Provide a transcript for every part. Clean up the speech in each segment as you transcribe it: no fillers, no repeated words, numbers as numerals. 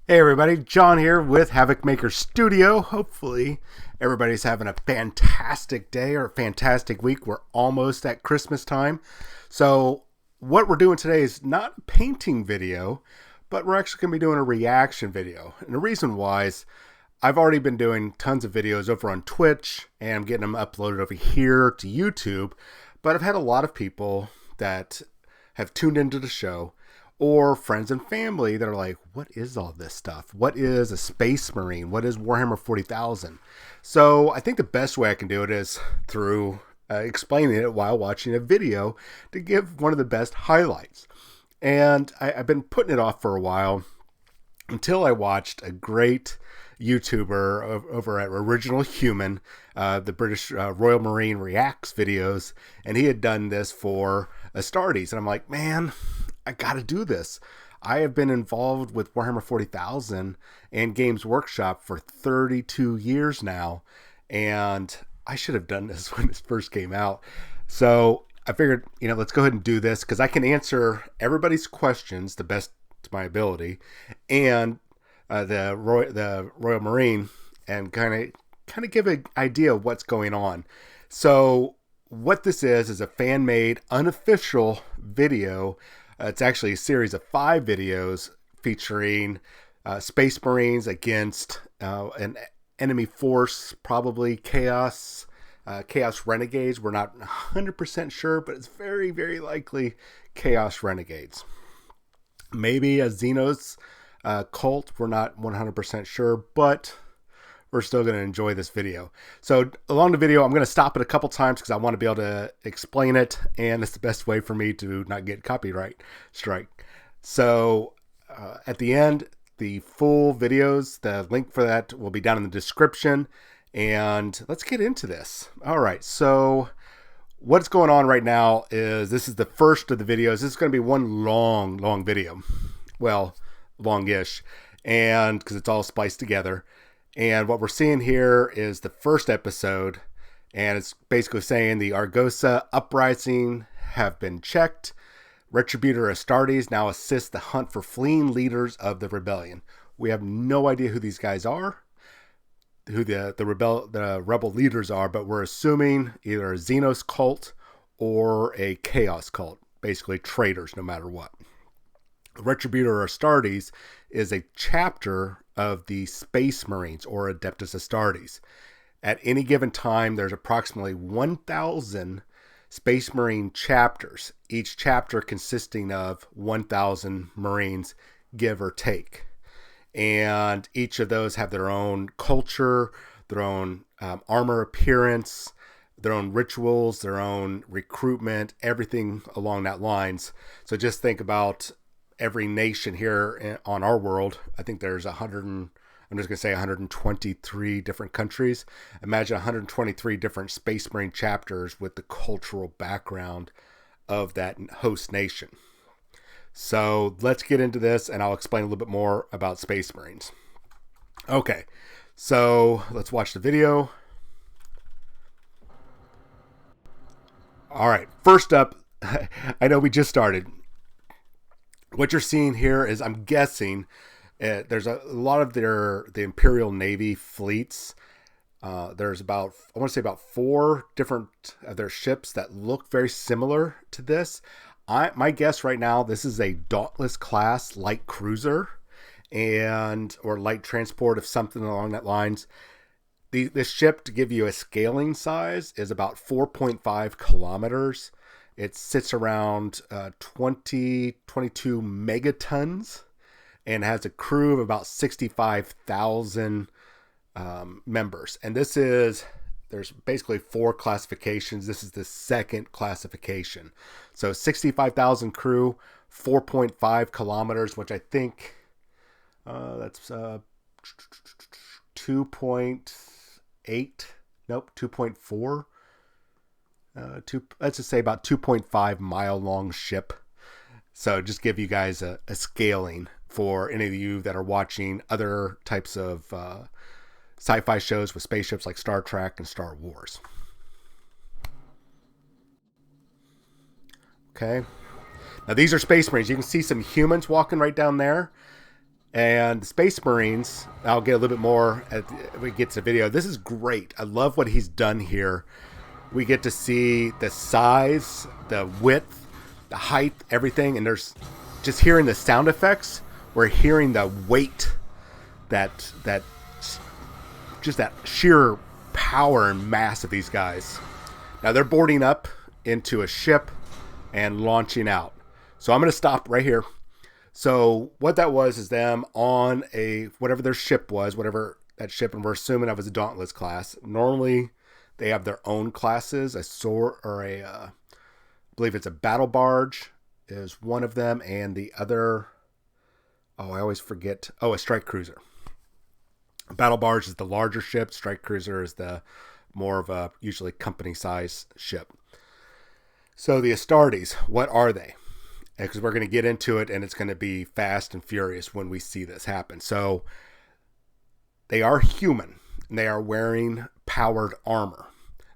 Hey everybody, John here with Havokmkr Studio. Hopefully everybody's having a fantastic day or a fantastic week. We're almost at Christmas time. So what we're doing today is not a painting video, but we're actually going to be doing a reaction video. And the reason why is I've already been doing tons of videos over on Twitch and I'm getting them uploaded over here to YouTube. But I've had a lot of people that have tuned into the show or friends and family that are like, what is all this stuff? What is a Space Marine? What is Warhammer 40,000? So I think the best way I can do it is through explaining it while watching a video to give one of the best highlights. And I've been putting it off for a while until I watched a great YouTuber over at Original Human, the British Royal Marine Reacts videos, and he had done this for Astartes. And I'm like, man, I gotta do this. I have been involved with Warhammer 40,000 and Games Workshop for 32 years now, and I should have done this when this first came out. So I figured, let's go ahead and do this because I can answer everybody's questions the best to my ability, and the Royal Marine, and kind of give an idea of what's going on. So what this is a fan-made, unofficial video. It's actually a series of 5 videos featuring Space Marines against an enemy force, probably Chaos Renegades. We're not 100% sure, but it's very, very likely Chaos Renegades. Maybe a Xenos cult. We're not 100% sure, but we're still going to enjoy this video. So along the video, I'm going to stop it a couple times because I want to be able to explain it, and it's the best way for me to not get copyright strike. So at the end, the full videos, the link for that will be down in the description, and let's get into this. All right, so what's going on right now is this is the first of the videos. This is going to be one long video. Well, longish, and because it's all spliced together. And what we're seeing here is the first episode, and it's basically saying the Argosa uprising have been checked. Retributor Astartes now assists the hunt for fleeing leaders of the rebellion. We have no idea who these guys are, who the rebel leaders are, but we're assuming either a Xenos cult or a Chaos cult, basically traitors no matter what. Retributor Astartes is a chapter of the Space Marines, or Adeptus Astartes. At any given time, there's approximately 1,000 Space Marine chapters, each chapter consisting of 1,000 Marines, give or take. And each of those have their own culture, their own armor appearance, their own rituals, their own recruitment, everything along that lines. So just think about every nation here on our world. I think there's 123 different countries. Imagine 123 different Space Marine chapters with the cultural background of that host nation. So let's get into this, and I'll explain a little bit more about Space Marines. Okay, so let's watch the video. All right, first up, I know we just started. What you're seeing here is, I'm guessing, there's a lot of the Imperial Navy fleets. There's about 4 different of their ships that look very similar to this. My guess right now, this is a Dauntless class light cruiser or light transport, of something along that lines. This ship, to give you a scaling size, is about 4.5 kilometers. It sits around 22 megatons and has a crew of about 65,000 members. And there's basically 4 classifications. This is the second classification. So 65,000 crew, 4.5 kilometers, which I think that's 2.8. Nope, 2.4. Let's just say about 2.5 mile long ship. So just give you guys a scaling for any of you that are watching other types of sci-fi shows with spaceships like Star Trek and Star Wars. Okay. Now these are Space Marines. You can see some humans walking right down there. And the Space Marines, I'll get a little bit more as we get to the video. This is great. I love what he's done here. We get to see the size, the width, the height, everything. And there's just hearing the sound effects. We're hearing the weight, that just that sheer power and mass of these guys. Now they're boarding up into a ship and launching out. So I'm going to stop right here. So what that was is them on a, whatever their ship was, whatever that ship, and we're assuming that was a Dauntless class. Normally they have their own classes, a sword or I believe it's a battle barge is one of them, and the other, I always forget. A strike cruiser. Battle barge is the larger ship. Strike cruiser is the more of a usually company size ship. So the Astartes, what are they? Because we're going to get into it, and it's going to be fast and furious when we see this happen. So they are human, and they are wearing powered armor.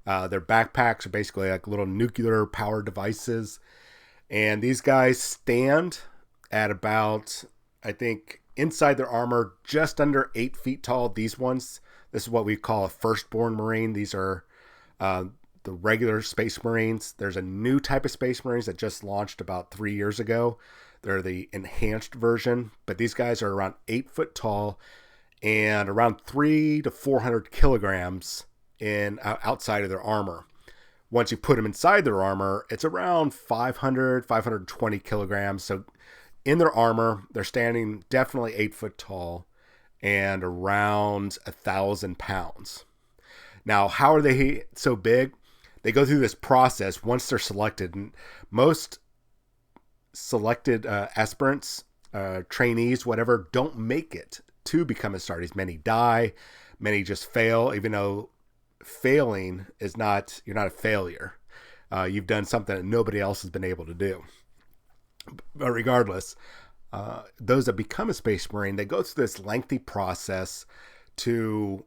Their backpacks are basically like little nuclear powered devices. And these guys stand at about, I think, inside their armor, just under 8 feet tall. These ones, this is what we call a firstborn Marine. These are the regular Space Marines. There's a new type of Space Marines that just launched about 3 years ago. They're the enhanced version, but these guys are around 8 foot tall and around 300 to 400 kilograms in outside of their armor. Once you put them inside their armor, it's around 500, 520 kilograms. So in their armor, they're standing definitely 8 foot tall and around 1,000 pounds. Now, how are they so big? They go through this process once they're selected. And most selected aspirants, trainees, whatever, don't make it to become Astartes. Many die. Many just fail, even though failing is not, you're not a failure. You've done something that nobody else has been able to do. But regardless, those that become a Space Marine, they go through this lengthy process to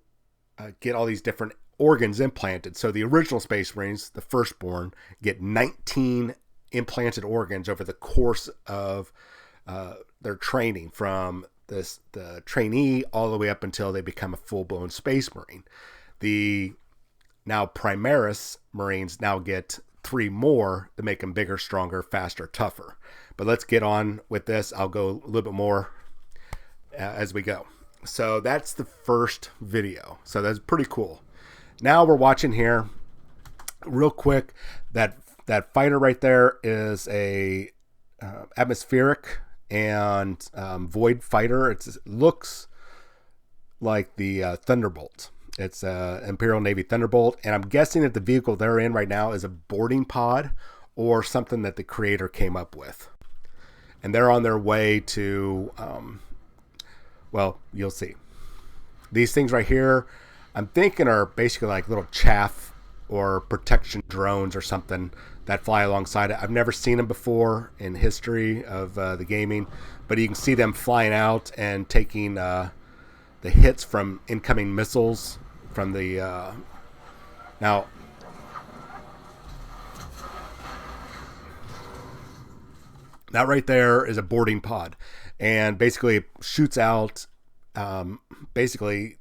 get all these different organs implanted. So the original Space Marines, the firstborn, get 19 implanted organs over the course of their training, from the trainee all the way up until they become a full-blown Space Marine. The now Primaris Marines now get 3 more to make them bigger, stronger, faster, tougher. But let's get on with this. I'll go a little bit more as we go. So that's the first video. So that's pretty cool. Now we're watching here real quick. That fighter right there is a atmospheric and void fighter. It looks like the Thunderbolt. It's a Imperial Navy Thunderbolt, and I'm guessing that the vehicle they're in right now is a boarding pod or something that the creator came up with. And they're on their way to, well, you'll see. These things right here, I'm thinking are basically like little chaff or protection drones or something that fly alongside it. I've never seen them before in history of the gaming, but you can see them flying out and taking the hits from incoming missiles from the now that right there is a boarding pod, and basically it shoots out basically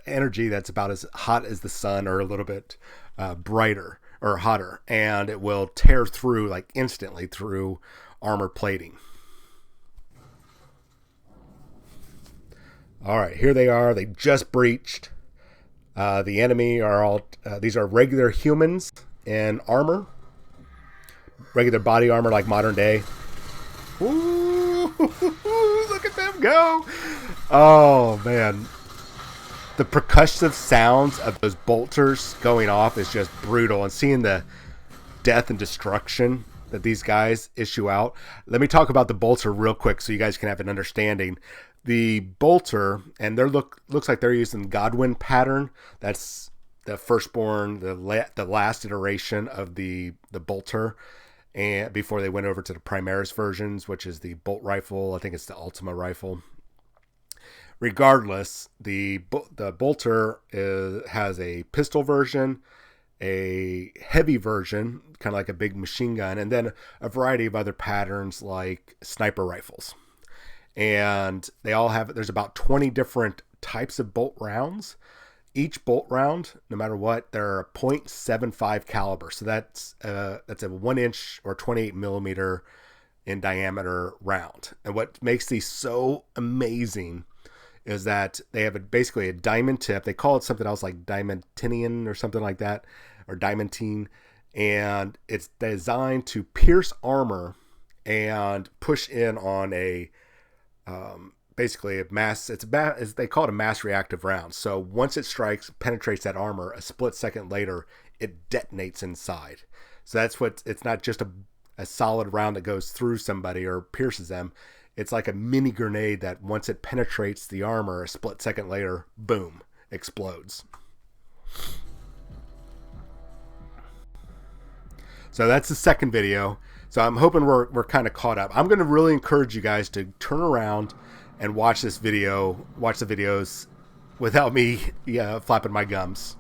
energy that's about as hot as the sun, or a little bit brighter or hotter, and it will tear through like instantly through armor plating. All right, here they are. They just breached. The enemy are all, these are regular humans in armor. Regular body armor like modern day. Ooh, look at them go. Oh, man. The percussive sounds of those bolters going off is just brutal. And seeing the death and destruction that these guys issue out. Let me talk about the bolter real quick so you guys can have an understanding. The bolter, and looks like they're using Godwin pattern. That's the firstborn, the last iteration of the bolter, and before they went over to the Primaris versions, which is the bolt rifle. I think it's the Ultima rifle. Regardless, the bolter has a pistol version, a heavy version, kind of like a big machine gun, and then a variety of other patterns like sniper rifles. and there's about 20 different types of bolt rounds. Each bolt round, no matter what, they're a .75 caliber. So that's a 1 inch or 28 millimeter in diameter round. And what makes these so amazing is that they have basically a diamond tip. They call it something else like diamantinium or something like that, or diamantine. And it's designed to pierce armor and push in on basically a mass. They call it a mass reactive round. So once it strikes, penetrates that armor, a split second later, it detonates inside. So it's not just a solid round that goes through somebody or pierces them. It's like a mini grenade that once it penetrates the armor, a split second later, boom, explodes. So that's the second video. So I'm hoping we're kind of caught up. I'm going to really encourage you guys to turn around and watch the videos without me flapping my gums.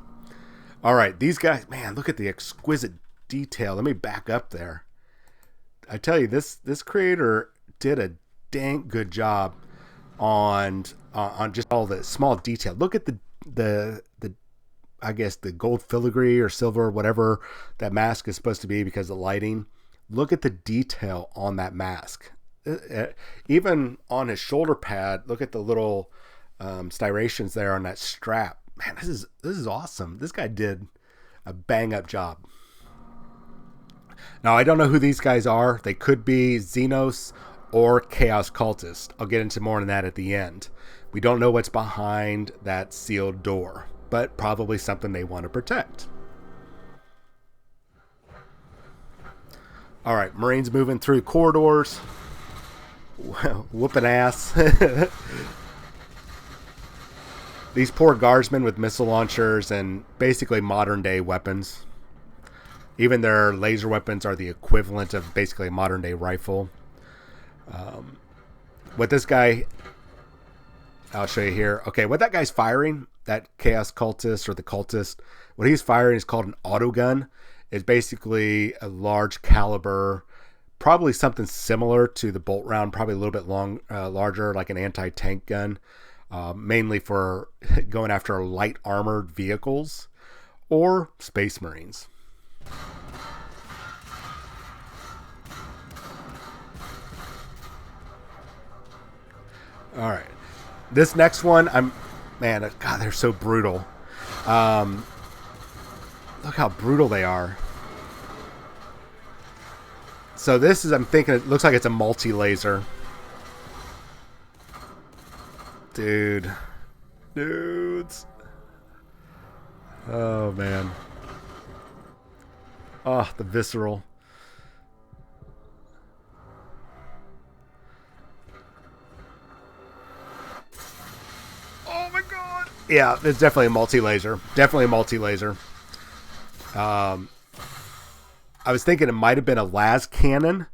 All right, these guys, man, look at the exquisite detail. Let me back up there. I tell you, this creator did a dang good job on just all the small detail. Look at the I guess the gold filigree or silver, whatever that mask is supposed to be because of lighting. Look at the detail on that mask. Even on his shoulder pad, look at the little striations there on that strap. Man, this is awesome. This guy did a bang up job. Now, I don't know who these guys are. They could be Xenos or Chaos Cultists. I'll get into more on that at the end. We don't know what's behind that sealed door, but probably something they want to protect. All right, Marines moving through corridors, whooping ass. These poor guardsmen with missile launchers and basically modern day weapons. Even their laser weapons are the equivalent of basically a modern day rifle. What this guy, I'll show you here. Okay, what that guy's firing, that Chaos Cultist or the Cultist, what he's firing is called an autogun. It's basically a large caliber, probably something similar to the bolt round, probably a little bit larger, like an anti-tank gun, mainly for going after light armored vehicles or space marines. All right, this next one, God, they're so brutal. Look how brutal they are. So this is, I'm thinking, it looks like it's a multi-laser. Dudes. Oh, man. Oh, the visceral. Oh, my God. Yeah, it's definitely a multi-laser. I was thinking it might have been a las cannon,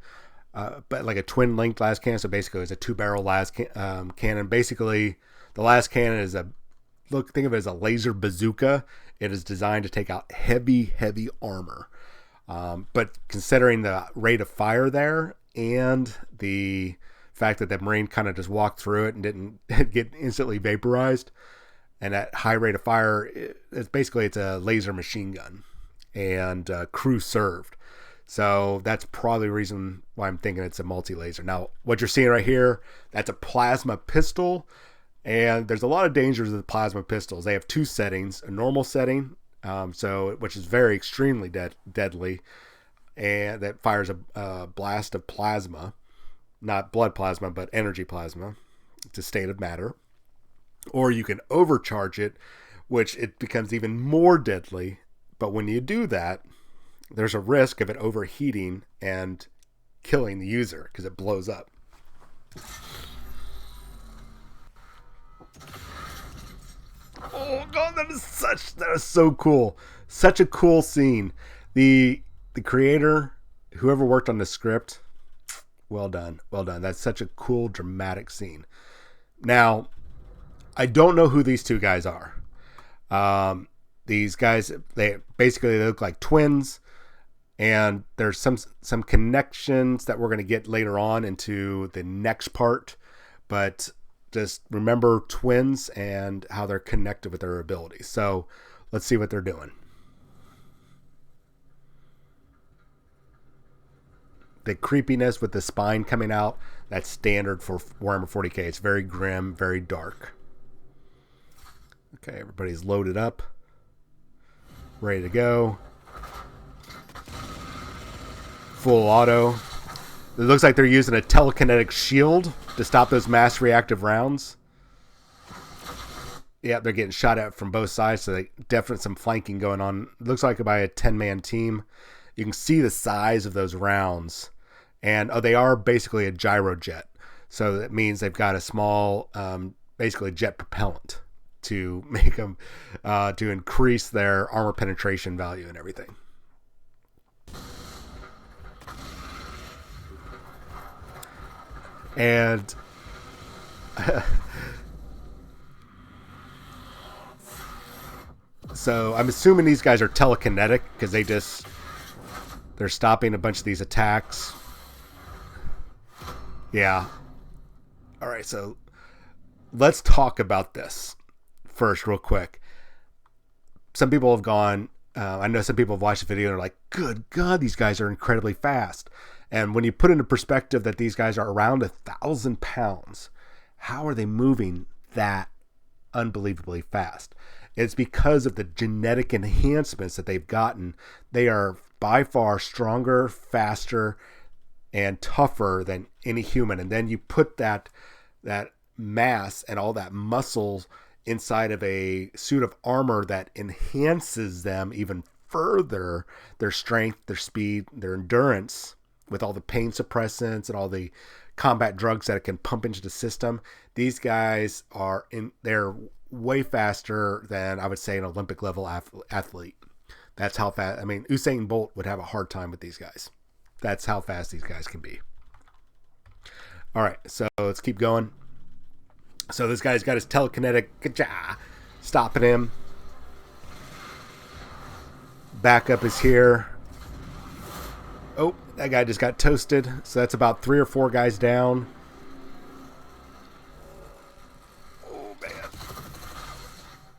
but like a twin linked las cannon. So basically, it's a 2-barrel las cannon. Basically, the las cannon is think of it as a laser bazooka. It is designed to take out heavy armor. But considering the rate of fire there and the fact that the Marine kind of just walked through it and didn't get instantly vaporized, and at high rate of fire, it's a laser machine gun and crew served. So that's probably the reason why I'm thinking it's a multi-laser. Now, what you're seeing right here, that's a plasma pistol. And there's a lot of dangers of the plasma pistols. They have two settings, a normal setting, which is very extremely deadly, and that fires a blast of plasma, not blood plasma, but energy plasma. It's a state of matter. Or you can overcharge it, which it becomes even more deadly. But when you do that, there's a risk of it overheating and killing the user because it blows up. Oh God, that is so cool. Such a cool scene. The creator, whoever worked on the script, well done. That's such a cool, dramatic scene. Now, I don't know who these two guys are. These guys, they look like twins, and there's some connections that we're going to get later on into the next part. but just remember twins and how they're connected with their abilities. So let's see what they're doing. The creepiness with the spine coming out, that's standard for Warhammer 40k. It's very grim, very dark. Okay, everybody's loaded up, ready to go. Full auto. It looks like they're using a telekinetic shield to stop those mass reactive rounds. Yeah, they're getting shot at from both sides, so they definitely some flanking going on. It looks like by a 10-man team. You can see the size of those rounds. And they are basically a gyrojet. So that means they've got a small, basically jet propellant to make them, to increase their armor penetration value and everything. And so I'm assuming these guys are telekinetic because they're stopping a bunch of these attacks. Yeah. All right, so let's talk about this first real quick. Some people have gone, I know some people have watched the video and are like, good God, these guys are incredibly fast. And when you put into perspective that these guys are around 1,000 pounds, how are they moving that unbelievably fast? It's because of the genetic enhancements that they've gotten. They are by far stronger, faster, and tougher than any human. And then you put that mass and all that muscle inside of a suit of armor that enhances them even further, their strength, their speed, their endurance, with all the pain suppressants and all the combat drugs that it can pump into the system. These guys they're way faster than, I would say, an Olympic level athlete. That's how fast. I mean, Usain Bolt would have a hard time with these guys. That's how fast these guys can be. All right, so let's keep going. So this guy's got his telekinetic stopping him. Backup is here. Oh, that guy just got toasted. So that's about 3 or 4 guys down. Oh, man.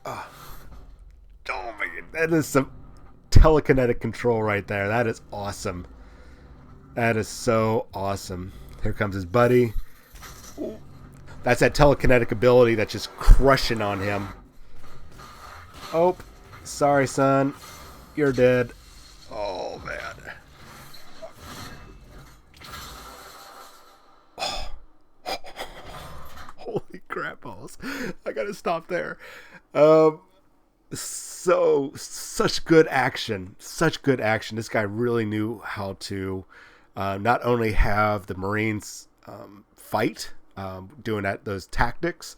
Oh, man. That is some telekinetic control right there. That is awesome. That is so awesome. Here comes his buddy. Ooh. That's that telekinetic ability that's just crushing on him. Oh, sorry, son. You're dead. Oh, man. Oh. Holy crap balls. I gotta stop there. Such good action. Such good action. This guy really knew how to not only have the Marines fight, doing those tactics,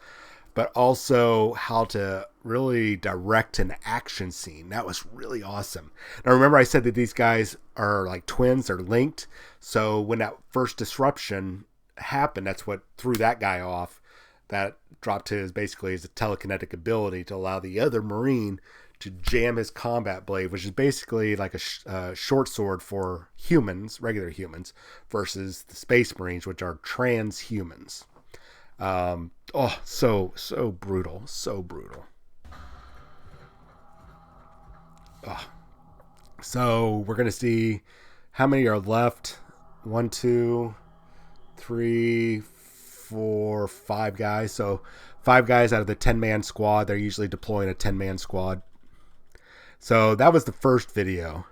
but also how to really direct an action scene. That was really awesome. Now remember I said that these guys are like twins, they're linked. So when that first disruption happened, that's what threw that guy off. That dropped his telekinetic ability to allow the other Marine to jam his combat blade, which is basically like a short sword for humans, regular humans, versus the Space Marines, which are transhumans. So brutal, so brutal. So we're gonna see how many are left. 1, 2, 3, 4, 5 guys. So 5 guys out of the 10-man squad. They're usually deploying a 10-man squad. So that was the first video.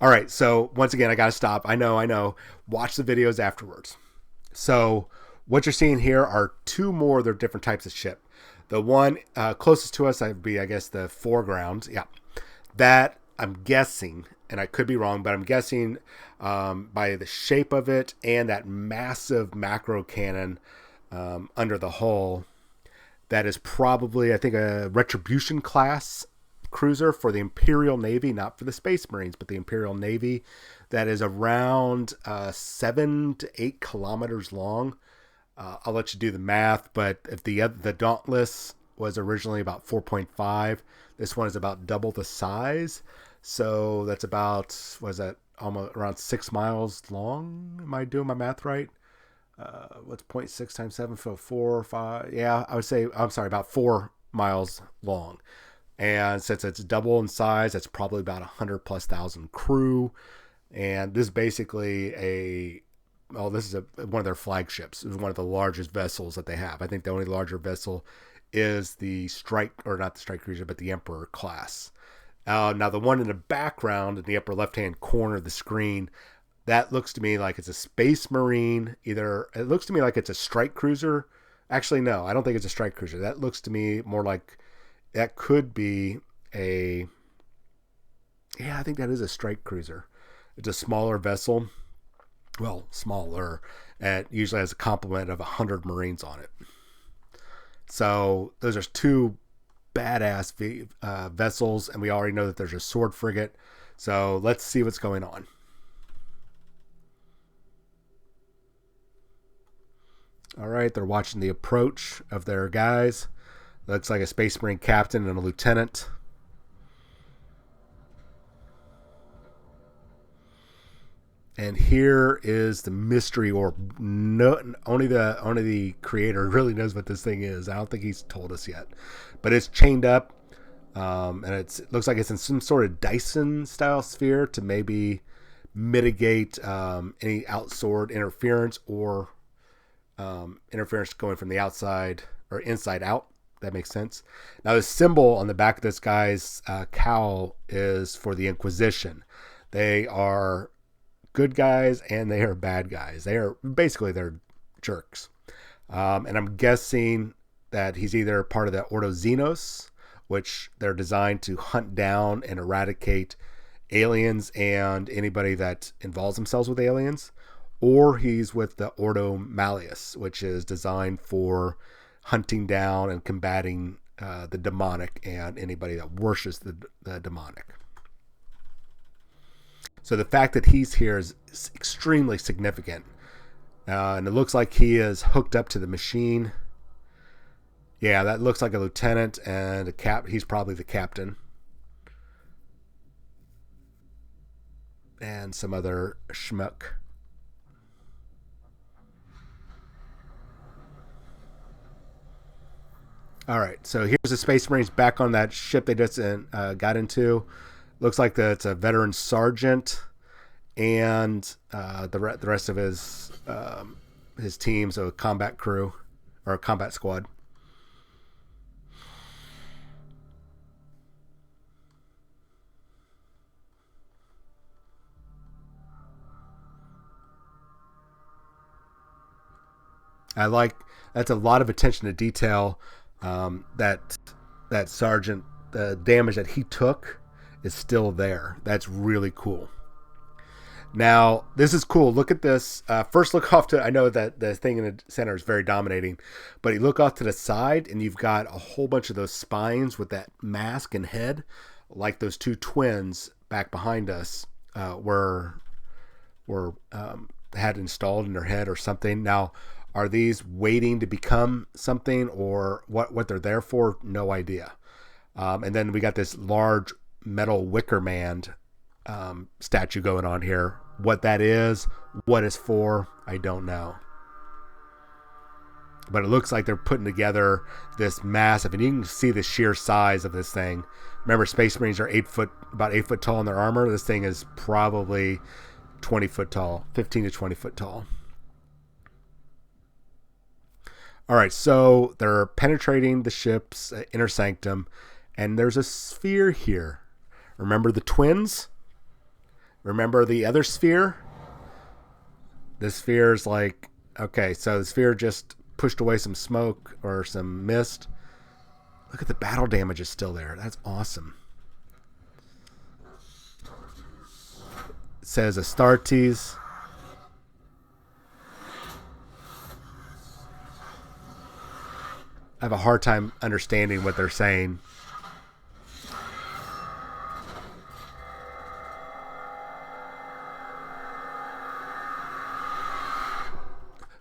All right, so once again, I got to stop. I know. Watch the videos afterwards. So what you're seeing here are 2 more of their different types of ship. The one closest to us would be, I guess, the foreground. Yeah. That, I'm guessing, and I could be wrong, but I'm guessing by the shape of it and that massive macro cannon under the hull, that is probably, I think, a Retribution class cruiser for the Imperial Navy, not for the Space Marines, but the Imperial Navy, that is around 7 to 8 kilometers long. I'll let you do the math, but if the Dauntless was originally about 4.5, this one is about double the size. So that's about, almost around 6 miles long? Am I doing my math right? what's 0.6 times 7 foot 4 or 5? Yeah, I would say, I'm sorry, about 4 miles long. And since it's double in size, it's probably about 100,000+ crew. And this is basically this is one of their flagships. It's one of the largest vessels that they have. I think the only larger vessel is the not the strike cruiser, but the Emperor class. Now the one in the background in the upper left-hand corner of the screen, that looks to me like it's a Space Marine. Either it looks to me like it's a strike cruiser. Actually, no, I don't think it's a strike cruiser. That looks to me more like that could be a. Yeah, I think that is a strike cruiser. It's a smaller vessel. Well, smaller. It usually has a complement of 100 Marines on it. So those are two badass vessels, and we already know that there's a sword frigate. So let's see what's going on. All right, they're watching the approach of their guys. Looks like a Space Marine captain and a lieutenant. And here is the mystery orb. No, only the creator really knows what this thing is. I don't think he's told us yet, but it's chained up, and it looks like it's in some sort of Dyson style sphere to maybe mitigate any outsword interference or interference going from the outside or inside out. That makes sense. Now the symbol on the back of this guy's cowl is for the Inquisition. They are good guys and they are bad guys. They're jerks. And I'm guessing that he's either part of the Ordo Xenos, which they're designed to hunt down and eradicate aliens and anybody that involves themselves with aliens, or he's with the Ordo Malleus, which is designed for hunting down and combating the demonic and anybody that worships the demonic. So the fact that he's here is extremely significant. And it looks like he is hooked up to the machine. Yeah, that looks like a lieutenant and he's probably the captain. And some other schmuck. All right, so here's the Space Marines back on that ship they just got into. Looks like it's a veteran sergeant and the rest of his team, so a combat crew or a combat squad. That's a lot of attention to detail. That sergeant, the damage that he took is still there. That's really cool. Now, this is cool. Look at this. First, look off to, I know that the thing in the center is very dominating, but you look off to the side and you've got a whole bunch of those spines with that mask and head, like those two twins back behind us were had installed in their head or something. Now, are these waiting to become something or what they're there for? No idea. And then we got this large metal wicker man statue going on here. What that is, what it's for, I don't know. But it looks like they're putting together this massive, and you can see the sheer size of this thing. Remember, Space Marines are about 8 foot tall in their armor. This thing is probably 20 foot tall, 15 to 20 foot tall. All right, so they're penetrating the ship's inner sanctum, and there's a sphere here. Remember the twins? Remember the other sphere? The sphere is like, okay, so the sphere just pushed away some smoke or some mist. Look at the battle damage is still there. That's awesome. It says Astartes. I have a hard time understanding what they're saying.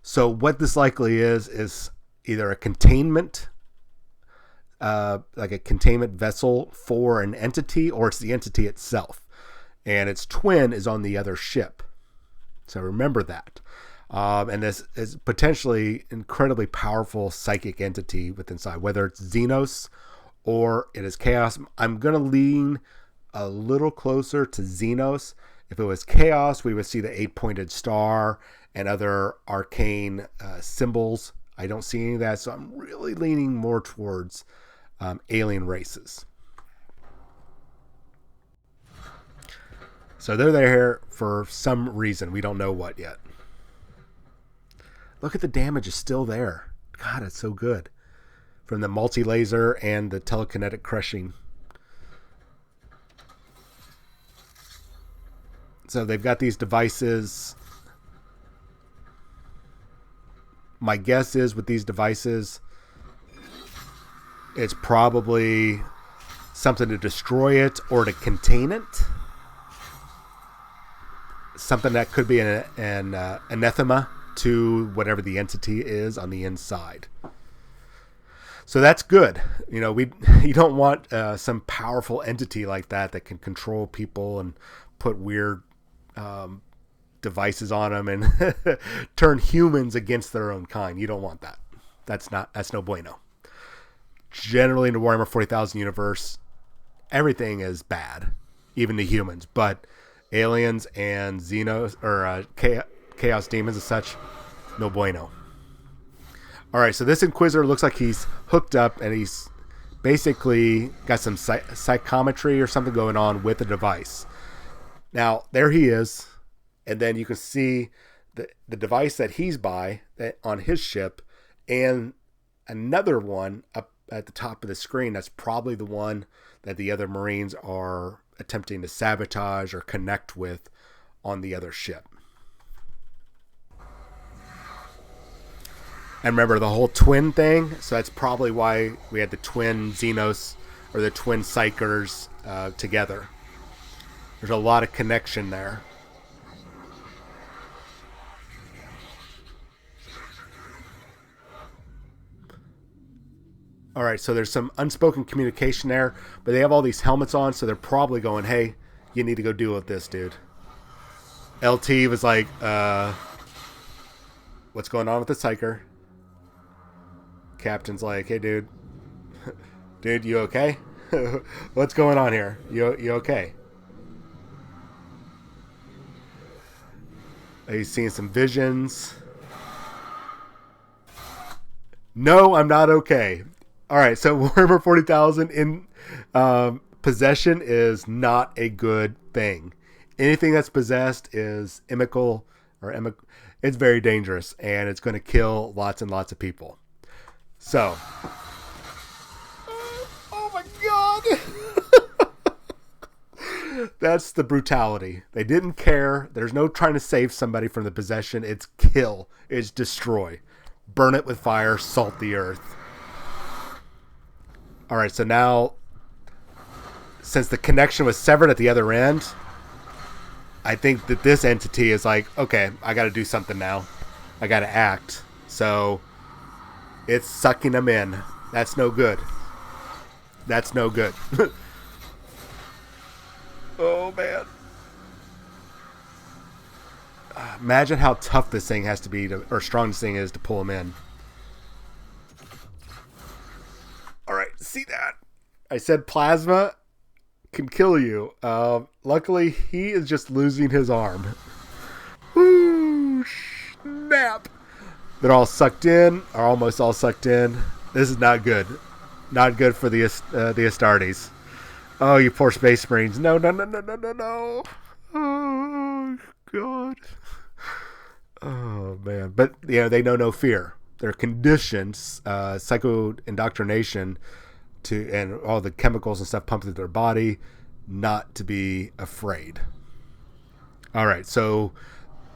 So what this likely is either a containment, like a containment vessel for an entity, or it's the entity itself. And its twin is on the other ship. So remember that. And this is potentially incredibly powerful psychic entity within inside, whether it's Xenos or it is Chaos. I'm going to lean a little closer to Xenos. If it was Chaos, we would see the 8-pointed star and other arcane symbols. I don't see any of that, so I'm really leaning more towards alien races. So they're there for some reason. We don't know what yet. Look at the damage is still there. God, it's so good. From the multi-laser and the telekinetic crushing. So they've got these devices. My guess is with these devices, it's probably something to destroy it or to contain it. Something that could be an anathema to whatever the entity is on the inside. So that's good. You know, you don't want some powerful entity like that can control people and put weird devices on them and turn humans against their own kind. You don't want that. That's no bueno. Generally in the Warhammer 40,000 universe, everything is bad, even the humans, but aliens and Xenos or Chaos demons and such, no bueno. All right, so this Inquisitor looks like he's hooked up and he's basically got some psychometry or something going on with the device. Now, there he is, and then you can see the device that he's on his ship and another one up at the top of the screen. That's probably the one that the other Marines are attempting to sabotage or connect with on the other ship. And remember the whole twin thing, so that's probably why we had the twin Xenos or the twin Psychers together. There's a lot of connection there. All right, so there's some unspoken communication there, but they have all these helmets on, so they're probably going, hey, you need to go deal with this, dude. LT was like, what's going on with the Psyker? Captain's like, hey, dude. Dude, you okay? What's going on here? You okay? He's seeing some visions. No, I'm not okay. All right, so Warhammer 40,000 in possession is not a good thing. Anything that's possessed is inimical it's very dangerous, and it's going to kill lots and lots of people. So, oh my God. That's the brutality. They didn't care. There's no trying to save somebody from the possession. It's kill. It's destroy. Burn it with fire. Salt the earth. All right, so now, since the connection was severed at the other end, I think that this entity is like, okay, I got to do something now. I got to act. So it's sucking them in. That's no good. That's no good. Oh, man. Imagine how tough this thing has to be, or strong this thing is to pull them in. All right, see that? I said plasma can kill you. Luckily, he is just losing his arm. Whoo, snap. They're all sucked in, or almost all sucked in. This is not good. Not good for the Astartes. Oh, you poor Space Marines. No. Oh, God. Oh, man. But, yeah, they know no fear. They're conditioned, psycho-indoctrination, and all the chemicals and stuff pumped into their body, not to be afraid. All right, so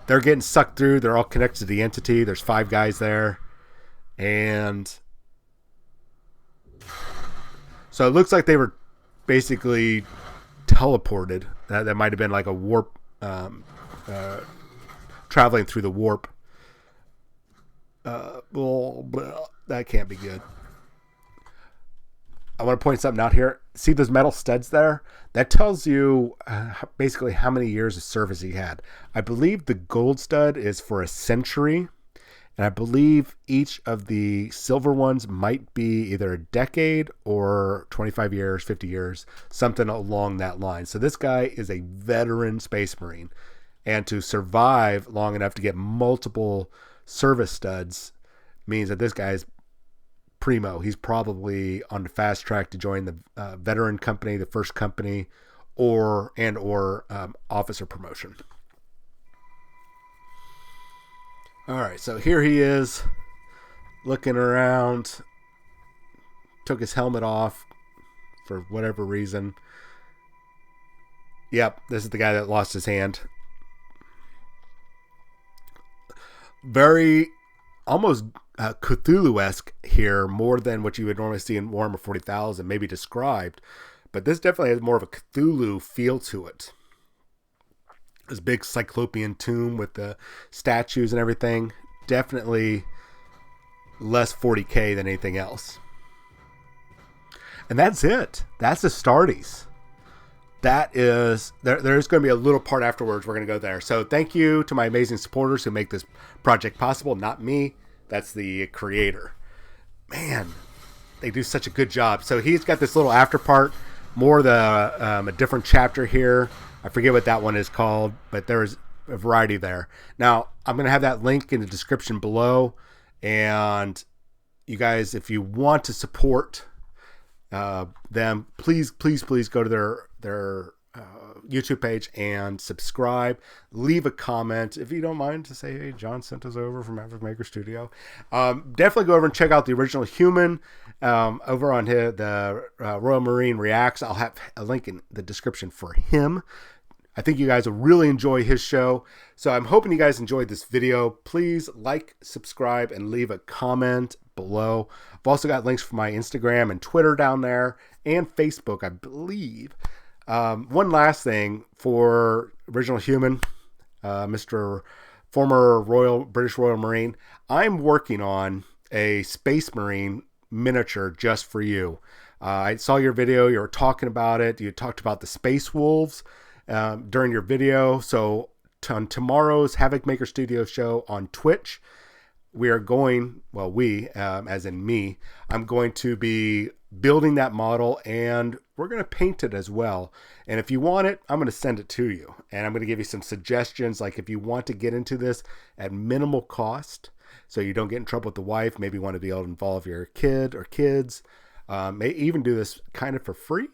they're getting sucked through. They're all connected to the entity. There's 5 guys there. And so it looks like they were basically teleported. That might have been like a warp, traveling through the warp. That can't be good. I want to point something out here. See those metal studs there? That tells you basically how many years of service he had. I believe the gold stud is for a century, and I believe each of the silver ones might be either a decade or 25 years, 50 years, something along that line. So this guy is a veteran Space Marine, and to survive long enough to get multiple service studs means that this guy's primo. He's probably on the fast track to join the veteran company, the first company, or officer promotion. All right, so here he is looking around, took his helmet off for whatever reason. Yep, this is the guy that lost his hand. Very almost Cthulhu-esque here, more than what you would normally see in Warhammer 40,000, maybe described. But this definitely has more of a Cthulhu feel to it. This big cyclopean tomb with the statues and everything. Definitely less 40k than anything else. And that's it. That's Astartes. That is, there's going to be a little part afterwards. We're going to go there. So thank you to my amazing supporters who make this project possible. Not me. That's the creator. Man, they do such a good job. So he's got this little after part, more a different chapter here. I forget what that one is called, but there's a variety there. Now, I'm going to have that link in the description below. And you guys, if you want to support them, please go to their YouTube page and subscribe. Leave a comment if you don't mind to say, hey, John sent us over from Havokmkr Studio. Definitely go over and check out the original human over on the Royal Marine Reacts. I'll have a link in the description for him. I think you guys will really enjoy his show. So I'm hoping you guys enjoyed this video. Please like, subscribe, and leave a comment below. I've also got links for my Instagram and Twitter down there, and Facebook, I believe. One last thing for Original Human, Mr. former British Royal Marine. I'm working on a Space Marine miniature just for you. I saw your video. You were talking about it. You talked about the Space Wolves during your video. So on tomorrow's Havokmkr Studio show on Twitch, we are going, well, as in me, I'm going to be building that model, and we're going to paint it as well. And if you want it, I'm going to send it to you. And I'm going to give you some suggestions, like if you want to get into this at minimal cost, so you don't get in trouble with the wife, maybe want to be able to involve your kid or kids, may even do this kind of for free.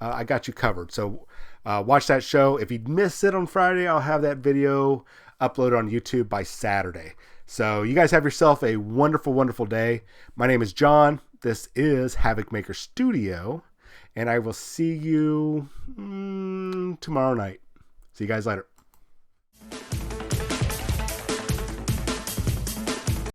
I got you covered. So watch that show. If you miss it on Friday, I'll have that video uploaded on YouTube by Saturday. So you guys have yourself a wonderful, wonderful day. My name is John. This is Havokmkr Studio, and I will see you tomorrow night. See you guys later.